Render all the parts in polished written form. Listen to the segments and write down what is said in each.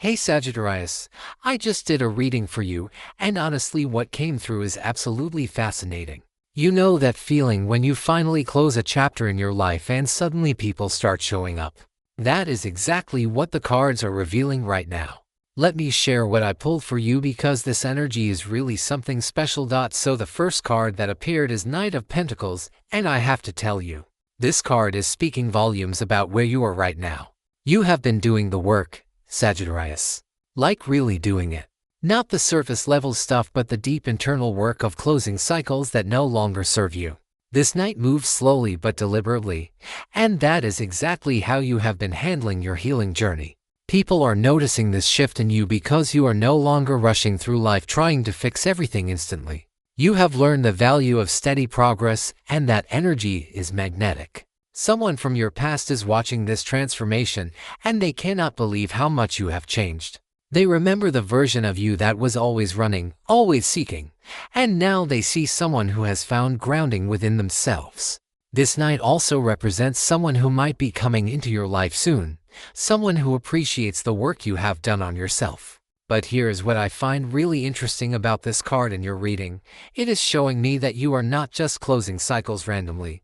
Hey Sagittarius, I just did a reading for you, and honestly what came through is absolutely fascinating. You know that feeling when you finally close a chapter in your life and suddenly people start showing up. That is exactly what the cards are revealing right now. Let me share what I pulled for you because this energy is really something special. So the first card that appeared is Knight of Pentacles, and I have to tell you, this card is speaking volumes about where you are right now. You have been doing the work, Sagittarius. Like really doing it. Not the surface level stuff but the deep internal work of closing cycles that no longer serve you. This Knight moves slowly but deliberately, and that is exactly how you have been handling your healing journey. People are noticing this shift in you because you are no longer rushing through life trying to fix everything instantly. You have learned the value of steady progress, and that energy is magnetic. Someone from your past is watching this transformation, and they cannot believe how much you have changed. They remember the version of you that was always running, always seeking, and now they see someone who has found grounding within themselves. This Knight also represents someone who might be coming into your life soon, someone who appreciates the work you have done on yourself. But here is what I find really interesting about this card in your reading. It is showing me that you are not just closing cycles randomly.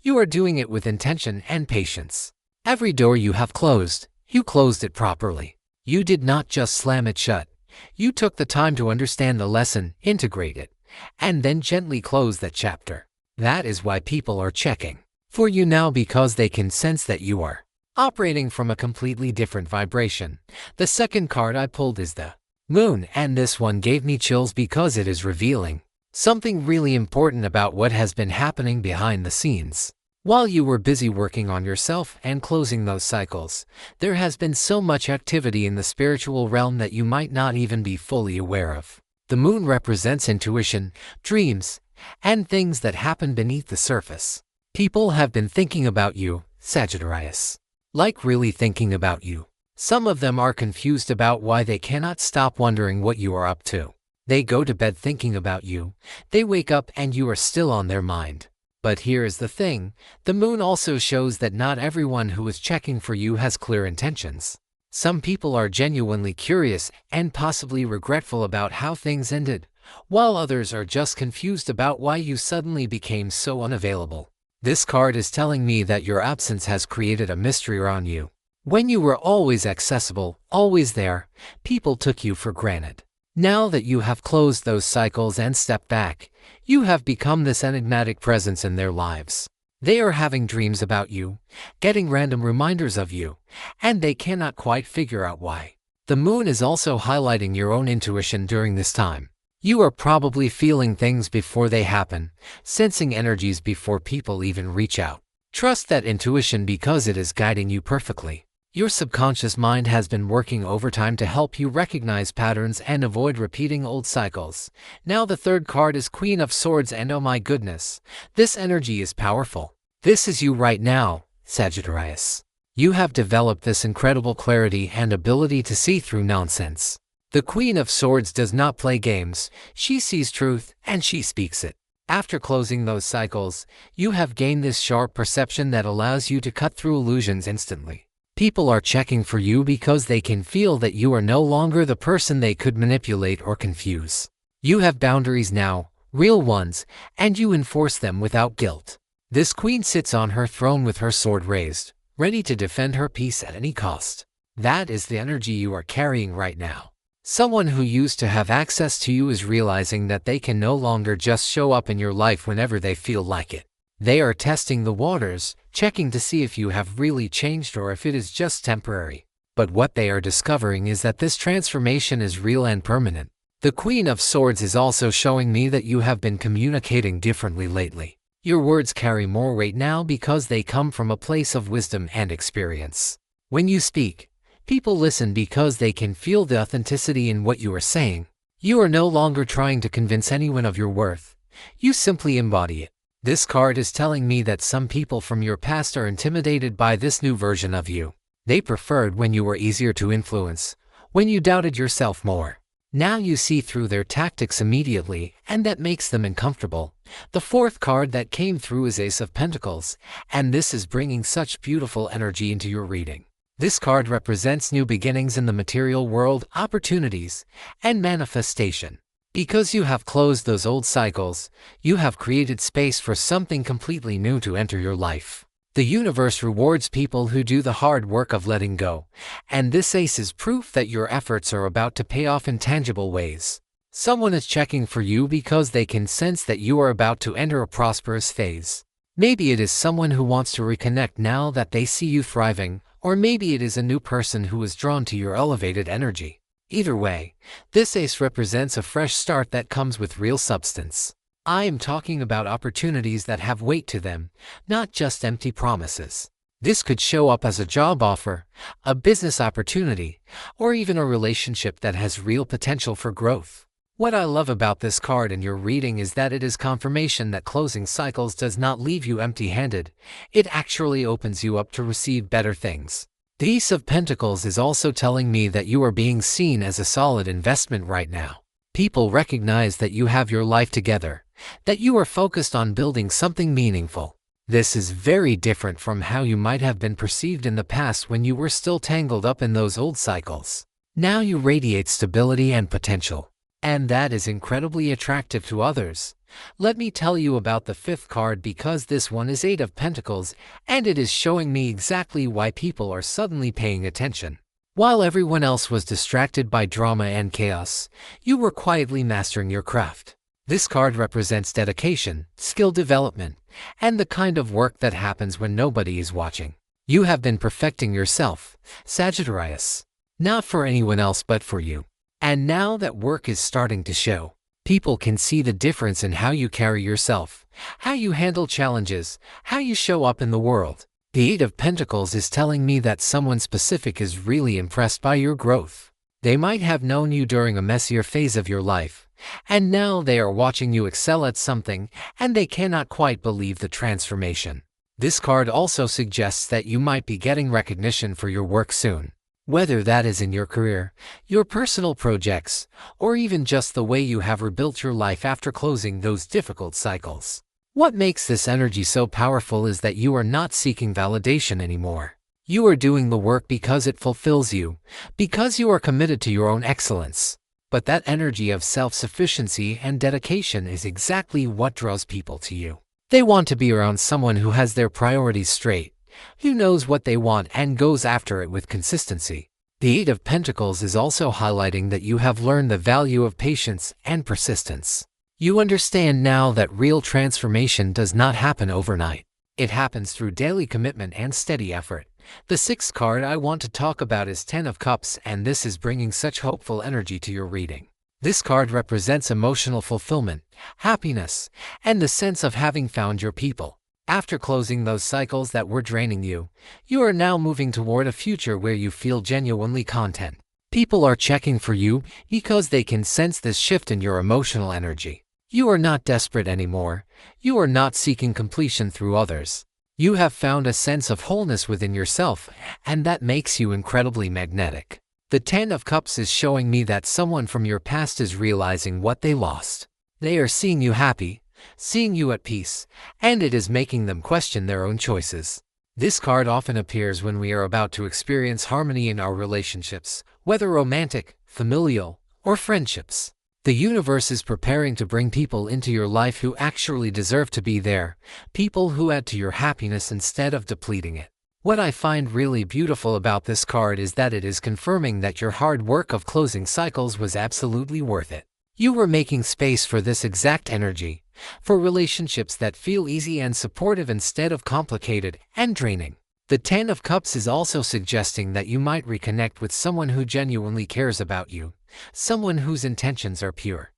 You are doing it with intention and patience. Every door you have closed, you closed it properly. You did not just slam it shut. You took the time to understand the lesson, integrate it, and then gently close that chapter. That is why people are checking for you now because they can sense that you are operating from a completely different vibration. The second card I pulled is the Moon, and this one gave me chills because it is revealing something really important about what has been happening behind the scenes. While you were busy working on yourself and closing those cycles, there has been so much activity in the spiritual realm that you might not even be fully aware of. The Moon represents intuition, dreams, and things that happen beneath the surface. People have been thinking about you, Sagittarius. Like really thinking about you. Some of them are confused about why they cannot stop wondering what you are up to. They go to bed thinking about you. They wake up and you are still on their mind. But here is the thing, the Moon also shows that not everyone who is checking for you has clear intentions. Some people are genuinely curious and possibly regretful about how things ended, while others are just confused about why you suddenly became so unavailable. This card is telling me that your absence has created a mystery around you. When you were always accessible, always there, people took you for granted. Now that you have closed those cycles and stepped back, you have become this enigmatic presence in their lives. They are having dreams about you, getting random reminders of you, and they cannot quite figure out why. The Moon is also highlighting your own intuition during this time. You are probably feeling things before they happen, sensing energies before people even reach out. Trust that intuition because it is guiding you perfectly. Your subconscious mind has been working overtime to help you recognize patterns and avoid repeating old cycles. Now the third card is Queen of Swords, and oh my goodness, this energy is powerful. This is you right now, Sagittarius. You have developed this incredible clarity and ability to see through nonsense. The Queen of Swords does not play games. She sees truth and she speaks it. After closing those cycles, you have gained this sharp perception that allows you to cut through illusions instantly. People are checking for you because they can feel that you are no longer the person they could manipulate or confuse. You have boundaries now, real ones, and you enforce them without guilt. This queen sits on her throne with her sword raised, ready to defend her peace at any cost. That is the energy you are carrying right now. Someone who used to have access to you is realizing that they can no longer just show up in your life whenever they feel like it. They are testing the waters, checking to see if you have really changed or if it is just temporary. But what they are discovering is that this transformation is real and permanent. The Queen of Swords is also showing me that you have been communicating differently lately. Your words carry more weight now because they come from a place of wisdom and experience. When you speak, people listen because they can feel the authenticity in what you are saying. You are no longer trying to convince anyone of your worth. You simply embody it. This card is telling me that some people from your past are intimidated by this new version of you. They preferred when you were easier to influence, when you doubted yourself more. Now you see through their tactics immediately, and that makes them uncomfortable. The fourth card that came through is Ace of Pentacles, and this is bringing such beautiful energy into your reading. This card represents new beginnings in the material world, opportunities, and manifestation. Because you have closed those old cycles, you have created space for something completely new to enter your life. The universe rewards people who do the hard work of letting go, and this ace is proof that your efforts are about to pay off in tangible ways. Someone is checking for you because they can sense that you are about to enter a prosperous phase. Maybe it is someone who wants to reconnect now that they see you thriving, or maybe it is a new person who is drawn to your elevated energy. Either way, this ace represents a fresh start that comes with real substance. I am talking about opportunities that have weight to them, not just empty promises. This could show up as a job offer, a business opportunity, or even a relationship that has real potential for growth. What I love about this card in your reading is that it is confirmation that closing cycles does not leave you empty-handed. It actually opens you up to receive better things. The Ace of Pentacles is also telling me that you are being seen as a solid investment right now. People recognize that you have your life together, that you are focused on building something meaningful. This is very different from how you might have been perceived in the past when you were still tangled up in those old cycles. Now you radiate stability and potential. And that is incredibly attractive to others. Let me tell you about the fifth card because this one is Eight of Pentacles, and it is showing me exactly why people are suddenly paying attention. While everyone else was distracted by drama and chaos, you were quietly mastering your craft. This card represents dedication, skill development, and the kind of work that happens when nobody is watching. You have been perfecting yourself, Sagittarius. Not for anyone else but for you. And now that work is starting to show, people can see the difference in how you carry yourself, how you handle challenges, how you show up in the world. The Eight of Pentacles is telling me that someone specific is really impressed by your growth. They might have known you during a messier phase of your life, and now they are watching you excel at something, and they cannot quite believe the transformation. This card also suggests that you might be getting recognition for your work soon. Whether that is in your career, your personal projects, or even just the way you have rebuilt your life after closing those difficult cycles. What makes this energy so powerful is that you are not seeking validation anymore. You are doing the work because it fulfills you, because you are committed to your own excellence. But that energy of self-sufficiency and dedication is exactly what draws people to you. They want to be around someone who has their priorities straight, who knows what they want and goes after it with consistency. The Eight of Pentacles is also highlighting that you have learned the value of patience and persistence. You understand now that real transformation does not happen overnight. It happens through daily commitment and steady effort. The sixth card I want to talk about is Ten of Cups, and this is bringing such hopeful energy to your reading. This card represents emotional fulfillment, happiness, and the sense of having found your people. After closing those cycles that were draining you, you are now moving toward a future where you feel genuinely content. People are checking for you because they can sense this shift in your emotional energy. You are not desperate anymore. You are not seeking completion through others. You have found a sense of wholeness within yourself, and that makes you incredibly magnetic. The Ten of Cups is showing me that someone from your past is realizing what they lost. They are seeing you happy, seeing you at peace, and it is making them question their own choices. This card often appears when we are about to experience harmony in our relationships, whether romantic, familial, or friendships. The universe is preparing to bring people into your life who actually deserve to be there, people who add to your happiness instead of depleting it. What I find really beautiful about this card is that it is confirming that your hard work of closing cycles was absolutely worth it. You were making space for this exact energy, for relationships that feel easy and supportive instead of complicated and draining. The Ten of Cups is also suggesting that you might reconnect with someone who genuinely cares about you, someone whose intentions are pure.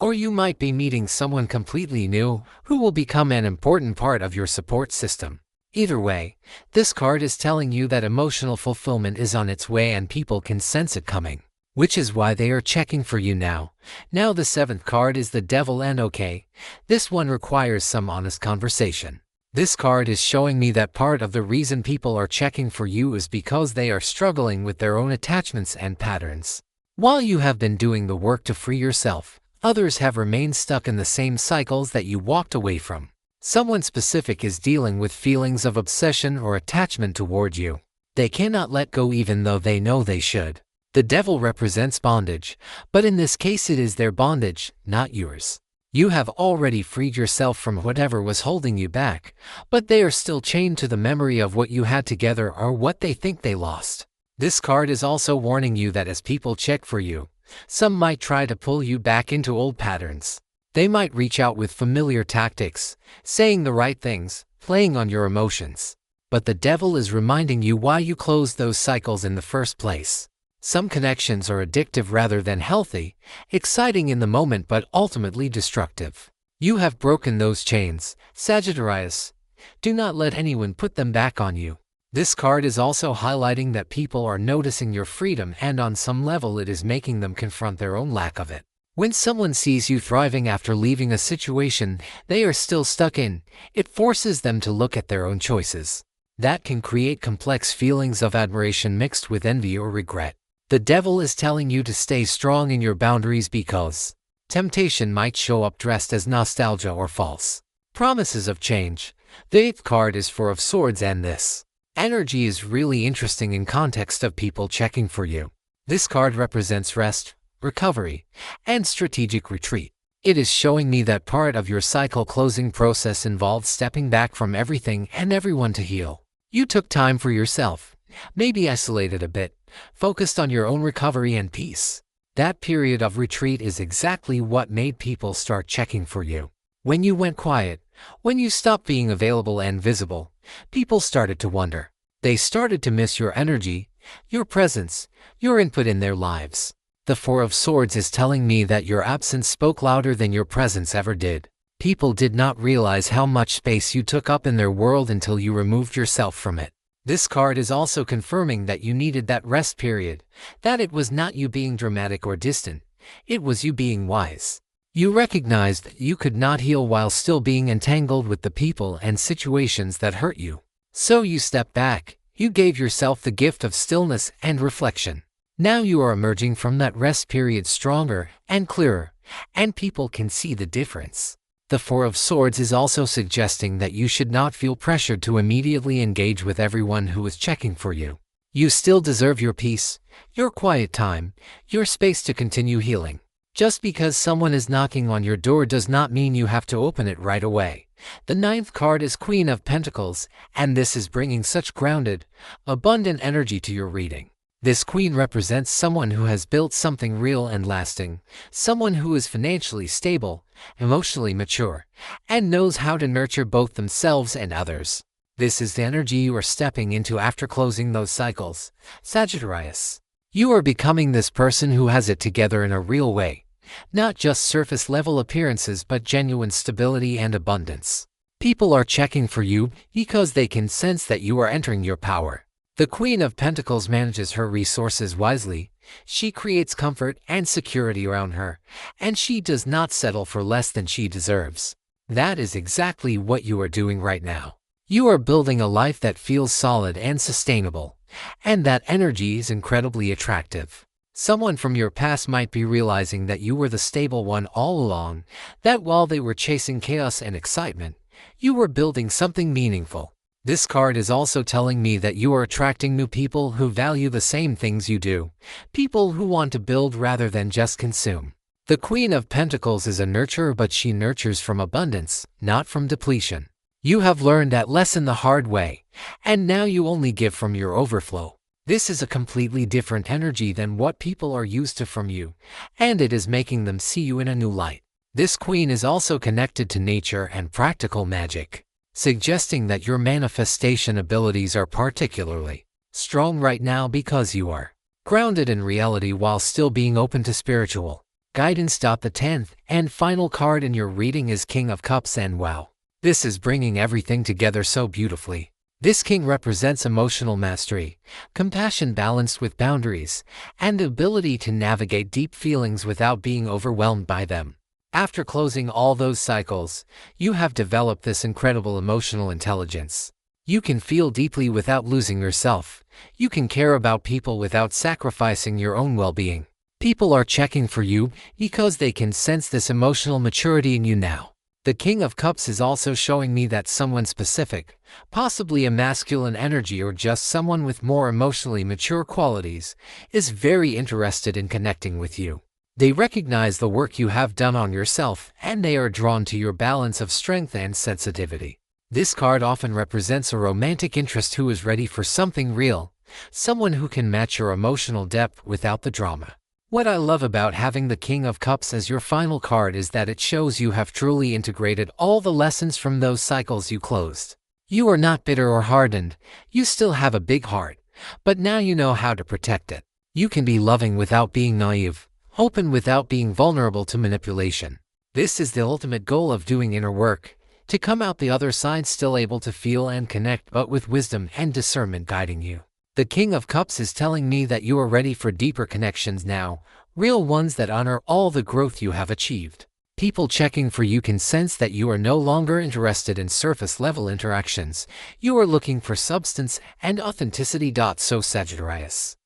Or you might be meeting someone completely new who will become an important part of your support system. Either way, this card is telling you that emotional fulfillment is on its way and people can sense it coming, which is why they are checking for you now. Now the seventh card is the Devil, and okay, this one requires some honest conversation. This card is showing me that part of the reason people are checking for you is because they are struggling with their own attachments and patterns. While you have been doing the work to free yourself, others have remained stuck in the same cycles that you walked away from. Someone specific is dealing with feelings of obsession or attachment toward you. They cannot let go even though they know they should. The devil represents bondage, but in this case it is their bondage, not yours. You have already freed yourself from whatever was holding you back, but they are still chained to the memory of what you had together or what they think they lost. This card is also warning you that as people check for you, some might try to pull you back into old patterns. They might reach out with familiar tactics, saying the right things, playing on your emotions. But the devil is reminding you why you closed those cycles in the first place. Some connections are addictive rather than healthy, exciting in the moment but ultimately destructive. You have broken those chains, Sagittarius. Do not let anyone put them back on you. This card is also highlighting that people are noticing your freedom, and on some level it is making them confront their own lack of it. When someone sees you thriving after leaving a situation they are still stuck in, it forces them to look at their own choices. That can create complex feelings of admiration mixed with envy or regret. The devil is telling you to stay strong in your boundaries because temptation might show up dressed as nostalgia or false promises of change. The eighth card is Four of Swords, and this energy is really interesting in context of people checking for you. This card represents rest, recovery, and strategic retreat. It is showing me that part of your cycle closing process involved stepping back from everything and everyone to heal. You took time for yourself, maybe isolated a bit, focused on your own recovery and peace. That period of retreat is exactly what made people start checking for you. When you went quiet, when you stopped being available and visible, people started to wonder. They started to miss your energy, your presence, your input in their lives. The Four of Swords is telling me that your absence spoke louder than your presence ever did. People did not realize how much space you took up in their world until you removed yourself from it. This card is also confirming that you needed that rest period, that it was not you being dramatic or distant, it was you being wise. You recognized that you could not heal while still being entangled with the people and situations that hurt you. So you stepped back, you gave yourself the gift of stillness and reflection. Now you are emerging from that rest period stronger and clearer, and people can see the difference. The Four of Swords is also suggesting that you should not feel pressured to immediately engage with everyone who is checking for you. You still deserve your peace, your quiet time, your space to continue healing. Just because someone is knocking on your door does not mean you have to open it right away. The ninth card is Queen of Pentacles, and this is bringing such grounded, abundant energy to your reading. This queen represents someone who has built something real and lasting, someone who is financially stable, emotionally mature, and knows how to nurture both themselves and others. This is the energy you are stepping into after closing those cycles, Sagittarius. You are becoming this person who has it together in a real way, not just surface-level appearances but genuine stability and abundance. People are checking for you because they can sense that you are entering your power. The Queen of Pentacles manages her resources wisely. She creates comfort and security around her, and she does not settle for less than she deserves. That is exactly what you are doing right now. You are building a life that feels solid and sustainable, and that energy is incredibly attractive. Someone from your past might be realizing that you were the stable one all along, that while they were chasing chaos and excitement, you were building something meaningful. This card is also telling me that you are attracting new people who value the same things you do, people who want to build rather than just consume. The Queen of Pentacles is a nurturer, but she nurtures from abundance, not from depletion. You have learned that lesson the hard way, and now you only give from your overflow. This is a completely different energy than what people are used to from you, and it is making them see you in a new light. This queen is also connected to nature and practical magic, suggesting that your manifestation abilities are particularly strong right now because you are grounded in reality while still being open to spiritual guidance. The 10th and final card in your reading is King of Cups, and wow, this is bringing everything together so beautifully. This king represents emotional mastery, compassion balanced with boundaries, and the ability to navigate deep feelings without being overwhelmed by them. After closing all those cycles, you have developed this incredible emotional intelligence. You can feel deeply without losing yourself. You can care about people without sacrificing your own well-being. People are checking for you because they can sense this emotional maturity in you now. The King of Cups is also showing me that someone specific, possibly a masculine energy or just someone with more emotionally mature qualities, is very interested in connecting with you. They recognize the work you have done on yourself, and they are drawn to your balance of strength and sensitivity. This card often represents a romantic interest who is ready for something real, someone who can match your emotional depth without the drama. What I love about having the King of Cups as your final card is that it shows you have truly integrated all the lessons from those cycles you closed. You are not bitter or hardened, you still have a big heart, but now you know how to protect it. You can be loving without being naive, open without being vulnerable to manipulation. This is the ultimate goal of doing inner work, to come out the other side still able to feel and connect, but with wisdom and discernment guiding you. The King of Cups is telling me that you are ready for deeper connections now, real ones that honor all the growth you have achieved. People checking for you can sense that you are no longer interested in surface-level interactions. You are looking for substance and authenticity. So Sagittarius,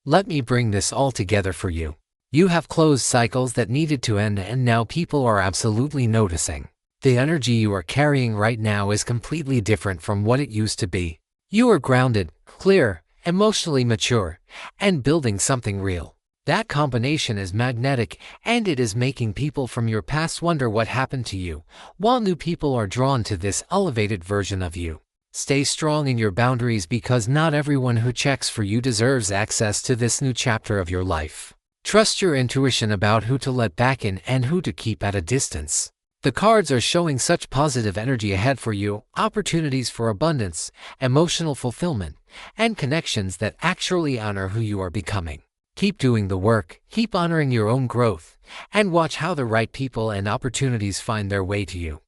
let me bring this all together for you. You have closed cycles that needed to end, and now people are absolutely noticing. The energy you are carrying right now is completely different from what it used to be. You are grounded, clear, emotionally mature, and building something real. That combination is magnetic, and it is making people from your past wonder what happened to you, while new people are drawn to this elevated version of you. Stay strong in your boundaries, because not everyone who checks for you deserves access to this new chapter of your life. Trust your intuition about who to let back in and who to keep at a distance. The cards are showing such positive energy ahead for you, opportunities for abundance, emotional fulfillment, and connections that actually honor who you are becoming. Keep doing the work, keep honoring your own growth, and watch how the right people and opportunities find their way to you.